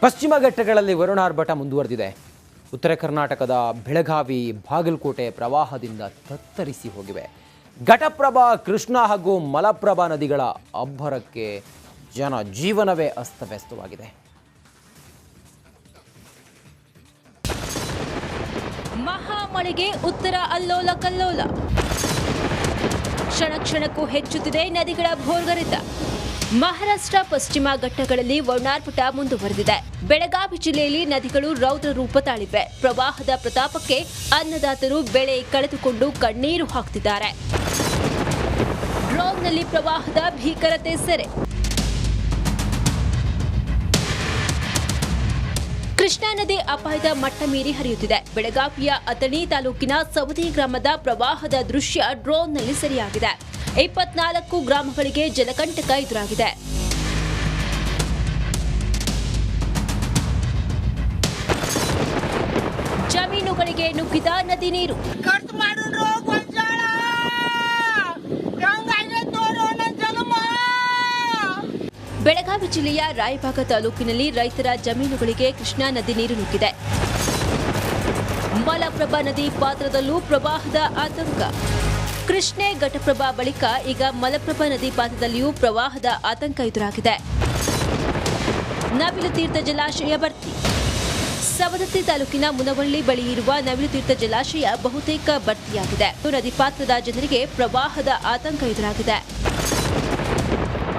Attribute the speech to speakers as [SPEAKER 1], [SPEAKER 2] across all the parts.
[SPEAKER 1] ಪಶ್ಚಿಮ ಘಟ್ಟಗಳಲ್ಲಿ ವರುಣಾರ್ಭಟ ಮುಂದುವರೆದಿದೆ. ಉತ್ತರ ಕರ್ನಾಟಕದ ಬೆಳಗಾವಿ, ಬಾಗಲಕೋಟೆ ಪ್ರವಾಹದಿಂದ ತತ್ತರಿಸಿ ಹೋಗಿವೆ. ಘಟಪ್ರಭಾ, ಕೃಷ್ಣ ಹಾಗೂ ಮಲಪ್ರಭಾ ನದಿಗಳ ಅಬ್ಬರಕ್ಕೆ ಜನ ಜೀವನವೇ ಅಸ್ತವ್ಯಸ್ತವಾಗಿದೆ.
[SPEAKER 2] ಮಹಾಮಳೆಗೆ ಉತ್ತರ ಅಲ್ಲೋಲ ಕಲ್ಲೋಲ. ಕ್ಷಣ ಕ್ಷಣಕ್ಕೂ ಹೆಚ್ಚುತ್ತಿದೆ ನದಿಗಳ ಭೋರ್ಗರೆತ. ಮಹಾರಾಷ್ಟ್ರ ಪಶ್ಚಿಮ ಘಟ್ಟಗಳಲ್ಲಿ ವರುಣಾರ್ಭಟ ಮುಂದುವರೆದಿದೆ. ಬೆಳಗಾವಿ ಜಿಲ್ಲೆಯಲ್ಲಿ ನದಿಗಳು ರೌದ್ರ ರೂಪ ತಾಳಿವೆ. ಪ್ರವಾಹದ ಪ್ರತಾಪಕ್ಕೆ ಅನ್ನದಾತರು ಬೆಳೆ ಕಳೆದುಕೊಂಡು ಕಣ್ಣೀರು ಹಾಕ್ತಿದ್ದಾರೆ. ಡ್ರೋನ್ನಲ್ಲಿ ಪ್ರವಾಹದ ಭೀಕರತೆ ಸೆರೆ. ಕೃಷ್ಣಾ ನದಿ ಅಪಾಯದ ಮಟ್ಟ ಮೀರಿ ಹರಿಯುತ್ತಿದೆ. ಬೆಳಗಾವಿಯ ಅಥಣಿ ತಾಲೂಕಿನ ಸವದಿ ಗ್ರಾಮದ ಪ್ರವಾಹದ ದೃಶ್ಯ ಡ್ರೋನ್ನಲ್ಲಿ ಸೆರೆಯಾಗಿದೆ. 24 ಗ್ರಾಮಗಳಿಗೆ ಜಲಕಂಟಕ ಎದುರಾಗಿದೆ. ಜಮೀನುಗಳಿಗೆ ನುಗ್ಗಿದ ನದಿ ನೀರು. ಬೆಳಗಾವಿ ಜಿಲ್ಲೆಯ ರಾಯಬಾಗ ತಾಲೂಕಿನಲ್ಲಿ ರೈತರ ಜಮೀನುಗಳಿಗೆ ಕೃಷ್ಣಾ ನದಿ ನೀರು ನುಗ್ಗಿದೆ. ಮಲಪ್ರಭಾ ನದಿ ಪಾತ್ರದಲ್ಲೂ ಪ್ರವಾಹದ ಆತಂಕ. ಕೃಷ್ಣೆ ಘಟಪ್ರಭಾ ಬಳಿಕ ಈಗ ಮಲಪ್ರಭಾ ನದಿ ಪಾತ್ರದಲ್ಲಿಯೂ ಪ್ರವಾಹದ ಆತಂಕ ಎದುರಾಗಿದೆ. ನವಿಲು ತೀರ್ಥ ಜಲಾಶಯ ಭರ್ತಿ. ಸವದತ್ತಿ ತಾಲೂಕಿನ ಮುನವಳ್ಳಿ ಬಳಿ ಇರುವ ನವಿಲು ತೀರ್ಥ ಜಲಾಶಯ ಬಹುತೇಕ ಭರ್ತಿಯಾಗಿದೆ. ನದಿ ಪಾತ್ರದ ಜನರಿಗೆ ಪ್ರವಾಹದ ಆತಂಕ ಎದುರಾಗಿದೆ.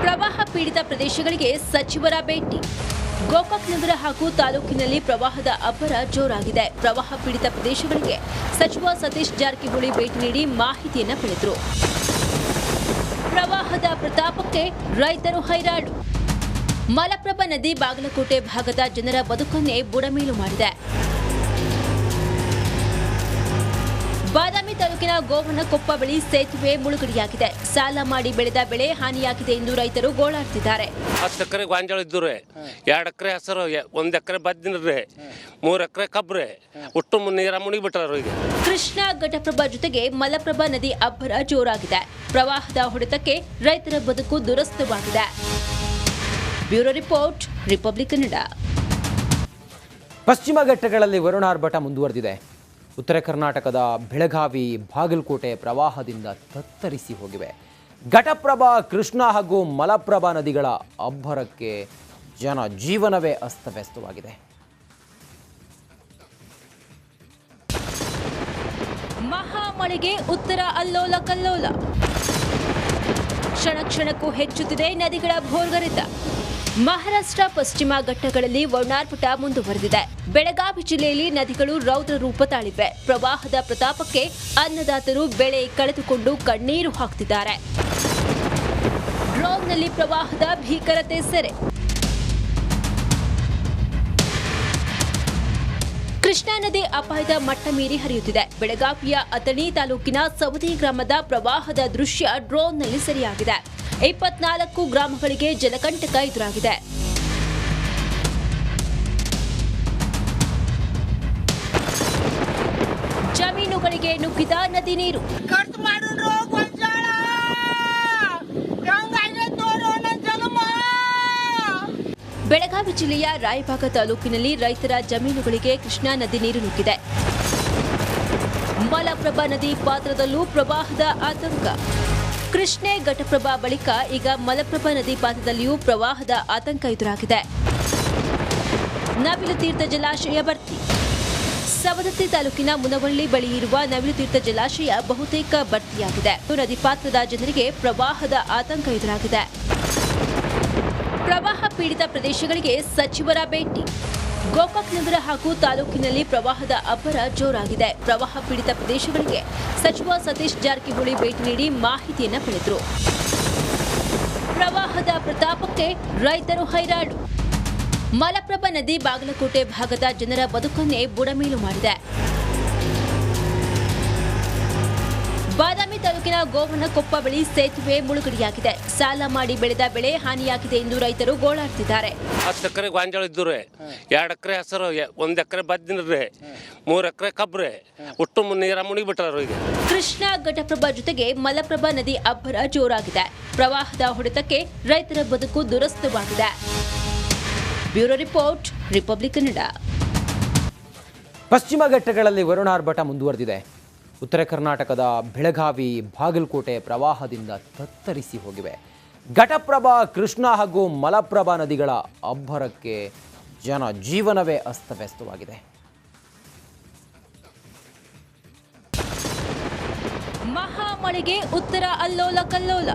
[SPEAKER 2] ಪ್ರವಾಹ ಪೀಡಿತ ಪ್ರದೇಶಗಳಿಗೆ ಸಚಿವರ ಭೇಟಿ. ಗೋಕಾಕ್ ನಗರ ಹಾಗೂ ತಾಲೂಕಿನಲ್ಲಿ ಪ್ರವಾಹದ ಅಬ್ಬರ ಜೋರಾಗಿದೆ. ಪ್ರವಾಹ ಪೀಡಿತ ಪ್ರದೇಶಗಳಿಗೆ ಸಚಿವ ಸತೀಶ್ ಜಾರಕಿಹೊಳಿ ಭೇಟಿ ನೀಡಿ ಮಾಹಿತಿಯನ್ನು ಪಡೆದರು. ಪ್ರವಾಹದ ಪ್ರತಾಪಕ್ಕೆ ರೈತರು ಹೈರಾಣು. ಮಲಪ್ರಭಾ ನದಿ ಬಾಗಲಕೋಟೆ ಭಾಗದ ಜನರ ಬದುಕನ್ನೇ ಬುಡಮೇಲು ಮಾಡಿದೆ. ಬಾದಾಮಿ ತಾಲೂಕಿನ ಗೋವನಕೊಪ್ಪ ಬಳಿ ಸೇತುವೆ ಮುಳುಗಡೆಯಾಗಿದೆ. ಸಾಲ ಮಾಡಿ ಬೆಳೆದ ಬೆಳೆ ಹಾನಿಯಾಗಿದೆ ಎಂದು ರೈತರು ಗೋಳಾಡ್ತಿದ್ದಾರೆ.
[SPEAKER 3] 10 ಎಕರೆ ಗಾಂಜಾಳ ಇದ್ದು 2 ಎಕರೆ ಹೆಸರು, 1 ಎಕರೆ ಬದ್ದಿನ್ರಿ, 3 ಎಕರೆ ಕಬ್ರಿ, ಒಟ್ಟು ನೀರ ಮುಣಿಬಿಟ್ಟಾರ.
[SPEAKER 2] ಕೃಷ್ಣಾ ಘಟಪ್ರಭಾ ಜೊತೆಗೆ ಮಲಪ್ರಭಾ ನದಿ ಅಬ್ಬರ ಜೋರಾಗಿದೆ. ಪ್ರವಾಹದ ಹೊಡೆತಕ್ಕೆ ರೈತರ ಬದುಕು ದುರಸ್ತವಾಗಿದೆ. Bureau report, Republic Kannada.
[SPEAKER 1] ಪಶ್ಚಿಮ ಘಟ್ಟಗಳಲ್ಲಿ ವರುಣಾರ್ಭಟ ಮುಂದುವರೆದಿದೆ. ಉತ್ತರ ಕರ್ನಾಟಕದ ಬೆಳಗಾವಿ, ಬಾಗಲಕೋಟೆ ಪ್ರವಾಹದಿಂದ ತತ್ತರಿಸಿ ಹೋಗಿವೆ. ಘಟಪ್ರಭಾ, ಕೃಷ್ಣ ಹಾಗೂ ಮಲಪ್ರಭಾ ನದಿಗಳ ಅಬ್ಬರಕ್ಕೆ ಜನ ಜೀವನವೇ ಅಸ್ತವ್ಯಸ್ತವಾಗಿದೆ.
[SPEAKER 2] ಮಹಾಮಳೆಗೆ ಉತ್ತರ ಅಲ್ಲೋಲ ಕಲ್ಲೋಲ. ಕ್ಷಣ ಕ್ಷಣಕ್ಕೂ ಹೆಚ್ಚುತ್ತಿದೆ ನದಿಗಳ ಭೋರ್ಗರೆತ. ಮಹಾರಾಷ್ಟ್ರ ಪಶ್ಚಿಮ ಘಟ್ಟಗಳಲ್ಲಿ ವರುಣಾರ್ಭಟ ಮುಂದುವರೆದಿದೆ. ಬೆಳಗಾವಿ ಜಿಲ್ಲೆಯಲ್ಲಿ ನದಿಗಳು ರೌದ್ರ ರೂಪ ತಾಳಿವೆ. ಪ್ರವಾಹದ ಪ್ರತಾಪಕ್ಕೆ ಅನ್ನದಾತರು ಬೆಳೆ ಕಳೆದುಕೊಂಡು ಕಣ್ಣೀರು ಹಾಕ್ತಿದ್ದಾರೆ. ಡ್ರೋನ್ನಲ್ಲಿ ಪ್ರವಾಹದ ಭೀಕರತೆ ಸೆರೆ. ಕೃಷ್ಣಾ ನದಿ ಅಪಾಯದ ಮಟ್ಟ ಮೀರಿ ಹರಿಯುತ್ತಿದೆ. ಬೆಳಗಾವಿಯ ಅಥಣಿ ತಾಲೂಕಿನ ಸವದಿ ಗ್ರಾಮದ ಪ್ರವಾಹದ ದೃಶ್ಯ ಡ್ರೋನ್ನಲ್ಲಿ ಸೆರೆಯಾಗಿದೆ. 24 ಗ್ರಾಮಗಳಿಗೆ ಜಲಕಂಟಕ ಎದುರಾಗಿದೆ. ಜಮೀನುಗಳಿಗೆ ನುಗ್ಗಿದ ನದಿ ನೀರು. ಬೆಳಗಾವಿ ಜಿಲ್ಲೆಯ ರಾಯಬಾಗ ತಾಲೂಕಿನಲ್ಲಿ ರೈತರ ಜಮೀನುಗಳಿಗೆ ಕೃಷ್ಣಾ ನದಿ ನೀರು ನುಗ್ಗಿದೆ. ಮಲಪ್ರಭಾ ನದಿ ಪಾತ್ರದಲ್ಲೂ ಪ್ರವಾಹದ ಆತಂಕ. ಕೃಷ್ಣೆ ಘಟಪ್ರಭಾ ಬಳಿಕ ಈಗ ಮಲಪ್ರಭಾ ನದಿ ಪಾತ್ರದಲ್ಲಿಯೂ ಪ್ರವಾಹದ ಆತಂಕ ಎದುರಾಗಿದೆ. ನವಿಲು ತೀರ್ಥ ಜಲಾಶಯ ಭರ್ತಿ. ಸವದತ್ತಿ ತಾಲೂಕಿನ ಮುನವಳ್ಳಿ ಬಳಿ ಇರುವ ನವಿಲು ತೀರ್ಥ ಜಲಾಶಯ ಬಹುತೇಕ ಭರ್ತಿಯಾಗಿದೆ. ನದಿ ಪಾತ್ರದ ಜನರಿಗೆ ಪ್ರವಾಹದ ಆತಂಕ ಎದುರಾಗಿದೆ. ಪ್ರವಾಹ ಪೀಡಿತ ಪ್ರದೇಶಗಳಿಗೆ ಸಚಿವರ ಭೇಟಿ. ಗೋಕಾಕ್ ನಗರ ಹಾಗೂ ತಾಲೂಕಿನಲ್ಲಿ ಪ್ರವಾಹದ ಅಬ್ಬರ ಜೋರಾಗಿದೆ. ಪ್ರವಾಹ ಪೀಡಿತ ಪ್ರದೇಶಗಳಿಗೆ ಸಚಿವ ಸತೀಶ್ ಜಾರಕಿಹೊಳಿ ಭೇಟಿ ನೀಡಿ ಮಾಹಿತಿಯನ್ನು ಪಡೆದರು. ಪ್ರವಾಹದ ಪ್ರತಾಪಕ್ಕೆ ರೈತರು ಹೈರಾಣು. ಮಲಪ್ರಭಾ ನದಿ ಬಾಗಲಕೋಟೆ ಭಾಗದ ಜನರ ಬದುಕನ್ನೇ ಬುಡಮೇಲು ಮಾಡಿದೆ. ಬಾದಾಮಿ ತಾಲೂಕಿನ ಗೋವನಕೊಪ್ಪ ಬಳಿ ಸೇತುವೆ ಮುಳುಗಡೆಯಾಗಿದೆ. ಸಾಲ ಮಾಡಿ ಬೆಳೆದ ಬೆಳೆ ಹಾನಿಯಾಗಿದೆ ಎಂದು ರೈತರು ಗೋಳಾಡ್ತಿದ್ದಾರೆ.
[SPEAKER 3] 10 ಎಕರೆ ಗಾಂಜಾಳ ಇದ್ದು 2 ಎಕರೆ ಹೆಸರು, 1 ಎಕರೆ ಬದ್ದಿನ್ರಿ, 3 ಎಕರೆ ಕಬ್ರಿ, ಒಟ್ಟು ನೀರ ಮುಣಿಬಿಟ್ಟಾರ.
[SPEAKER 2] ಕೃಷ್ಣಾ ಘಟಪ್ರಭಾ ಜೊತೆಗೆ ಮಲಪ್ರಭಾ ನದಿ ಅಬ್ಬರ ಜೋರಾಗಿದೆ. ಪ್ರವಾಹದ ಹೊಡೆತಕ್ಕೆ ರೈತರ ಬದುಕು ದುರಸ್ತವಾಗಿದೆ. Bureau report, Republic Kannada.
[SPEAKER 1] ಪಶ್ಚಿಮ ಘಟ್ಟಗಳಲ್ಲಿ ವರುಣಾರ್ಭಟ ಮುಂದುವರೆದಿದೆ. ಉತ್ತರ ಕರ್ನಾಟಕದ ಬೆಳಗಾವಿ, ಬಾಗಲಕೋಟೆ ಪ್ರವಾಹದಿಂದ ತತ್ತರಿಸಿ ಹೋಗಿವೆ. ಘಟಪ್ರಭಾ, ಕೃಷ್ಣಾ ಹಾಗೂ ಮಲಪ್ರಭಾ ನದಿಗಳ ಅಬ್ಬರಕ್ಕೆ ಜನಜೀವನವೇ ಅಸ್ತವ್ಯಸ್ತವಾಗಿದೆ.
[SPEAKER 2] ಮಹಾಮಳೆಗೆ ಉತ್ತರ ಅಲ್ಲೋಲ ಕಲ್ಲೋಲ.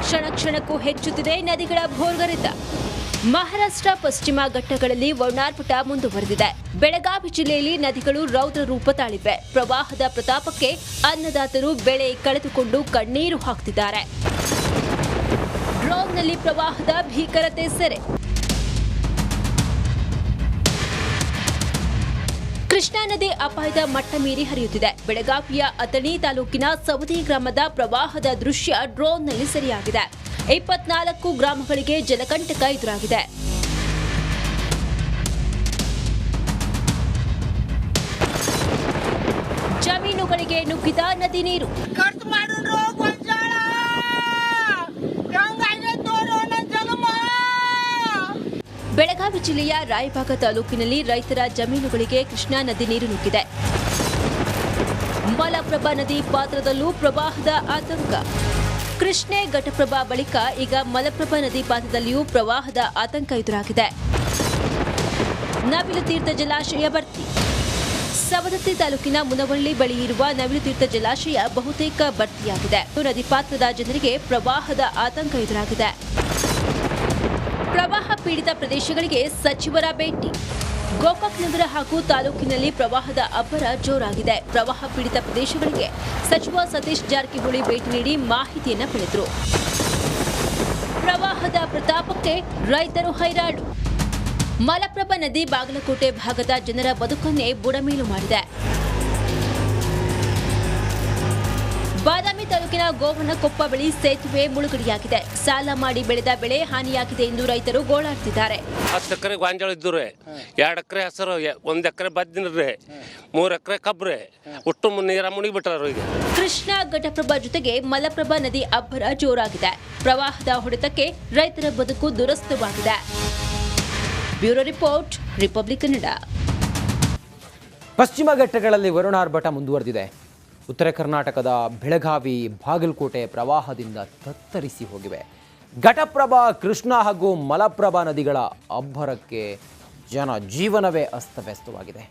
[SPEAKER 2] ಕ್ಷಣ ಕ್ಷಣಕ್ಕೂ ಹೆಚ್ಚುತ್ತಿದೆ ನದಿಗಳ ಭೋರ್ಗರೆತ. ಮಹಾರಾಷ್ಟ್ರ ಪಶ್ಚಿಮ ಘಟ್ಟಗಳಲ್ಲಿ ವರುಣಾರ್ಭಟ ಮುಂದುವರೆದಿದೆ. ಬೆಳಗಾವಿ ಜಿಲ್ಲೆಯಲ್ಲಿ ನದಿಗಳು ರೌದ್ರ ರೂಪ ತಾಳಿವೆ. ಪ್ರವಾಹದ ಪ್ರತಾಪಕ್ಕೆ ಅನ್ನದಾತರು ಬೆಳೆ ಕಳೆದುಕೊಂಡು ಕಣ್ಣೀರು ಹಾಕ್ತಿದ್ದಾರೆ. ಡ್ರೋನ್ನಲ್ಲಿ ಪ್ರವಾಹದ ಭೀಕರತೆ ಸೆರೆ. ಕೃಷ್ಣಾ ನದಿ ಅಪಾಯದ ಮಟ್ಟ ಮೀರಿ ಹರಿಯುತ್ತಿದೆ. ಬೆಳಗಾವಿಯ ಅಥಣಿ ತಾಲೂಕಿನ ಸವದಿ ಗ್ರಾಮದ ಪ್ರವಾಹದ ದೃಶ್ಯ ಡ್ರೋನ್ನಲ್ಲಿ ಸೆರೆಯಾಗಿದೆ. 24 ಗ್ರಾಮಗಳಿಗೆ ಜಲಕಂಟಕ ಎದುರಾಗಿದೆ. ಜಮೀನುಗಳಿಗೆ ನುಗ್ಗಿದ ನದಿ ನೀರು. ಬೆಳಗಾವಿ ಜಿಲ್ಲೆಯ ರಾಯಬಾಗ ತಾಲೂಕಿನಲ್ಲಿ ರೈತರ ಜಮೀನುಗಳಿಗೆ ಕೃಷ್ಣಾ ನದಿ ನೀರು ನುಗ್ಗಿದೆ. ಮಲಪ್ರಭಾ ನದಿ ಪಾತ್ರದಲ್ಲೂ ಪ್ರವಾಹದ ಆತಂಕ. ಕೃಷ್ಣೆ ಘಟಪ್ರಭಾ ಬಳಿಕ ಈಗ ಮಲಪ್ರಭಾ ನದಿ ಪಾತ್ರದಲ್ಲಿಯೂ ಪ್ರವಾಹದ ಆತಂಕ ಎದುರಾಗಿದೆ. ನವಿಲು ತೀರ್ಥ ಜಲಾಶಯ ಭರ್ತಿ. ಸವದತ್ತಿ ತಾಲೂಕಿನ ಮುನವಳ್ಳಿ ಬಳಿ ಇರುವ ನವಿಲು ತೀರ್ಥ ಜಲಾಶಯ ಬಹುತೇಕ ಭರ್ತಿಯಾಗಿದೆ. ನದಿ ಪಾತ್ರದ ಜನರಿಗೆ ಪ್ರವಾಹದ ಆತಂಕ ಎದುರಾಗಿದೆ. ಪ್ರವಾಹ ಪೀಡಿತ ಪ್ರದೇಶಗಳಿಗೆ ಸಚಿವರ ಭೇಟಿ. ಗೋಕಾಕ್ ನಗರ ಹಾಗೂ ತಾಲೂಕಿನಲ್ಲಿ ಪ್ರವಾಹದ ಅಬ್ಬರ ಜೋರಾಗಿದೆ. ಪ್ರವಾಹ ಪೀಡಿತ ಪ್ರದೇಶಗಳಿಗೆ ಸಚಿವ ಸತೀಶ್ ಜಾರಕಿಹೊಳಿ ಭೇಟಿ ನೀಡಿ ಮಾಹಿತಿಯನ್ನು ಪಡೆದರು. ಪ್ರವಾಹದ ಪ್ರತಾಪಕ್ಕೆ ರೈತರು ಹೈರಾಣು. ಮಲಪ್ರಭಾ ನದಿ ಬಾಗಲಕೋಟೆ ಭಾಗದ ಜನರ ಬದುಕನ್ನೇ ಬುಡಮೇಲು ಮಾಡಿದೆ. ಬಾದಾಮಿ ತಾಲೂಕಿನ ಗೋವನಕೊಪ್ಪ ಬಳಿ ಸೇತುವೆ ಮುಳುಗಡೆಯಾಗಿದೆ. ಸಾಲ ಮಾಡಿ ಬೆಳೆದ ಬೆಳೆ ಹಾನಿಯಾಗಿದೆ ಎಂದು ರೈತರು ಗೋಳಾಡ್ತಿದ್ದಾರೆ.
[SPEAKER 3] 10 ಎಕರೆ ಗಾಂಜಾಳ ಇದ್ದು 2 ಎಕರೆ ಹೆಸರು, 1 ಎಕರೆ ಬದ್ದಿನ್ರಿ, 3 ಎಕರೆ ಕಬ್ರಿ, ಒಟ್ಟು ನೀರ ಮುಣಿಬಿಟ್ಟಾರ. ಈಗ
[SPEAKER 2] ಕೃಷ್ಣಾ ಘಟಪ್ರಭಾ ಜೊತೆಗೆ ಮಲಪ್ರಭಾ ನದಿ ಅಬ್ಬರ ಜೋರಾಗಿದೆ. ಪ್ರವಾಹದ ಹೊಡೆತಕ್ಕೆ ರೈತರ ಬದುಕು ದುರಸ್ತವಾಗಿದೆ. Bureau report, Republic Kannada.
[SPEAKER 1] ಪಶ್ಚಿಮ ಘಟ್ಟಗಳಲ್ಲಿ ವರುಣಾರ್ಭಟ ಮುಂದುವರೆದಿದೆ. ಉತ್ತರ ಕರ್ನಾಟಕದ ಬೆಳಗಾವಿ, ಬಾಗಲಕೋಟೆ ಪ್ರವಾಹದಿಂದ ತತ್ತರಿಸಿ ಹೋಗಿವೆ. ಘಟಪ್ರಭಾ, ಕೃಷ್ಣಾ ಹಾಗೂ ಮಲಪ್ರಭಾ ನದಿಗಳ ಅಬ್ಬರಕ್ಕೆ ಜನಜೀವನವೇ ಅಸ್ತವ್ಯಸ್ತವಾಗಿದೆ.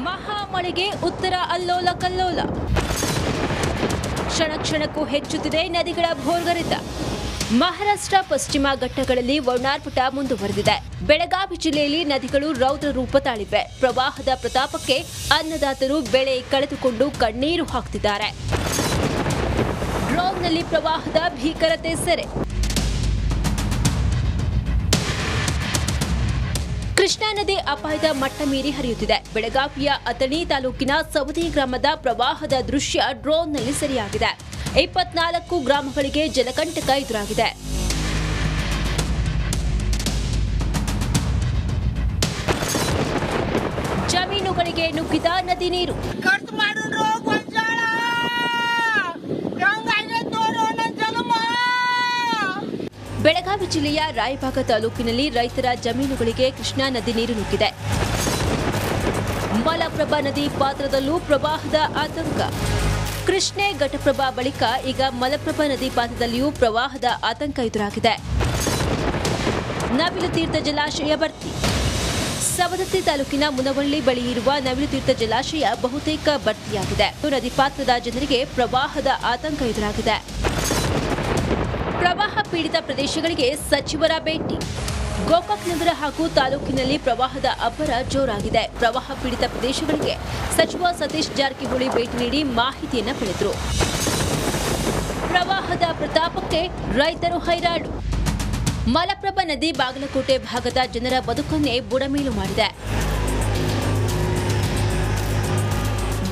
[SPEAKER 2] ಮಹಾಮಳೆಗೆ ಉತ್ತರ ಅಲ್ಲೋಲ ಕಲ್ಲೋಲ. ಕ್ಷಣ ಕ್ಷಣಕ್ಕೂ ಹೆಚ್ಚುತ್ತಿದೆ ನದಿಗಳ ಭೋರ್ಗರೆತ. ಮಹಾರಾಷ್ಟ್ರ ಪಶ್ಚಿಮ ಘಟ್ಟಗಳಲ್ಲಿ ವರುಣಾರ್ಭಟ ಮುಂದುವರೆದಿದೆ. ಬೆಳಗಾವಿ ಜಿಲ್ಲೆಯಲ್ಲಿ ನದಿಗಳು ರೌದ್ರ ರೂಪ ತಾಳಿವೆ. ಪ್ರವಾಹದ ಪ್ರತಾಪಕ್ಕೆ ಅನ್ನದಾತರು ಬೆಳೆ ಕಳೆದುಕೊಂಡು ಕಣ್ಣೀರು ಹಾಕ್ತಿದ್ದಾರೆ. ಡ್ರೋನ್ನಲ್ಲಿ ಪ್ರವಾಹದ ಭೀಕರತೆ ಸೆರೆ. ಕೃಷ್ಣಾ ನದಿ ಅಪಾಯದ ಮಟ್ಟ ಮೀರಿ ಹರಿಯುತ್ತಿದೆ. ಬೆಳಗಾವಿಯ ಅಥಣಿ ತಾಲೂಕಿನ ಸವದಿ ಗ್ರಾಮದ ಪ್ರವಾಹದ ದೃಶ್ಯ ಡ್ರೋನ್ನಲ್ಲಿ ಸೆರೆಯಾಗಿದೆ. 24 ಗ್ರಾಮಗಳಿಗೆ ಜಲಕಂಟಕ ಎದುರಾಗಿದೆ. ಜಮೀನುಗಳಿಗೆ ನುಗ್ಗಿದ ನದಿ ನೀರು. ಬೆಳಗಾವಿ ಜಿಲ್ಲೆಯ ರಾಯಬಾಗ ತಾಲೂಕಿನಲ್ಲಿ ರೈತರ ಜಮೀನುಗಳಿಗೆ ಕೃಷ್ಣಾ ನದಿ ನೀರು ನುಗ್ಗಿದೆ. ಮಲಪ್ರಭಾ ನದಿ ಪಾತ್ರದಲ್ಲೂ ಪ್ರವಾಹದ ಆತಂಕ. ಕೃಷ್ಣೆ ಘಟಪ್ರಭಾ ಬಳಿಕ ಈಗ ಮಲಪ್ರಭಾ ನದಿ ಪಾತ್ರದಲ್ಲಿಯೂ ಪ್ರವಾಹದ ಆತಂಕ ಎದುರಾಗಿದೆ. ನವಿಲು ತೀರ್ಥ ಜಲಾಶಯ ಭರ್ತಿ. ಸವದತ್ತಿ ತಾಲೂಕಿನ ಮುನವಳ್ಳಿ ಬಳಿ ಇರುವ ನವಿಲು ತೀರ್ಥ ಜಲಾಶಯ ಬಹುತೇಕ ಭರ್ತಿಯಾಗಿದೆ. ನದಿ ಪಾತ್ರದ ಜನರಿಗೆ ಪ್ರವಾಹದ ಆತಂಕ ಎದುರಾಗಿದೆ. ಪ್ರವಾಹ ಪೀಡಿತ ಪ್ರದೇಶಗಳಿಗೆ ಸಚಿವರ ಭೇಟಿ. ಗೋಕಾಕ್ ನಗರ ಹಾಗೂ ತಾಲೂಕಿನಲ್ಲಿ ಪ್ರವಾಹದ ಅಬ್ಬರ ಜೋರಾಗಿದೆ. ಪ್ರವಾಹ ಪೀಡಿತ ಪ್ರದೇಶಗಳಿಗೆ ಸಚಿವ ಸತೀಶ್ ಜಾರಕಿಹೊಳಿ ಭೇಟಿ ನೀಡಿ ಮಾಹಿತಿಯನ್ನು ಪಡೆದರು. ಪ್ರವಾಹದ ಪ್ರತಾಪಕ್ಕೆ ರೈತರು ಹೈರಾಣು. ಮಲಪ್ರಭಾ ನದಿ ಬಾಗಲಕೋಟೆ ಭಾಗದ ಜನರ ಬದುಕನ್ನೇ ಬುಡಮೇಲು ಮಾಡಿದೆ.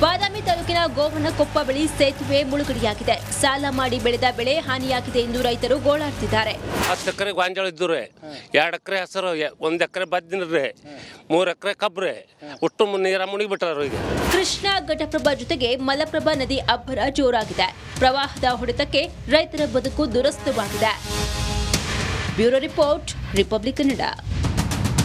[SPEAKER 2] ಬಾದಾಮಿ ತಾಲೂಕಿನ ಗೋವನಕೊಪ್ಪ ಬಳಿ ಸೇತುವೆ ಮುಳುಗಡೆಯಾಗಿದೆ. ಸಾಲ ಮಾಡಿ ಬೆಳೆದ ಬೆಳೆ ಹಾನಿಯಾಗಿದೆ ಎಂದು ರೈತರು ಗೋಳಾಡ್ತಿದ್ದಾರೆ.
[SPEAKER 3] 10 ಎಕರೆ ಗಾಂಜಾಳ ಇದ್ದು 2 ಎಕರೆ ಹೆಸರು 1 ಎಕರೆ ಬದ್ದಿನ್ರಿ 3 ಎಕರೆ ಕಬ್ರಿ ಒಟ್ಟು ನೀರ ಮುಳುಗಿಬಿಟ್ಟಾರ. ಈಗ
[SPEAKER 2] ಕೃಷ್ಣಾ ಘಟಪ್ರಭಾ ಜೊತೆಗೆ ಮಲಪ್ರಭಾ ನದಿ ಅಬ್ಬರ ಜೋರಾಗಿದೆ. ಪ್ರವಾಹದ ಹೊಡೆತಕ್ಕೆ ರೈತರ ಬದುಕು ದುರಸ್ತವಾಗಿದೆ. Bureau report, Republic Kannada.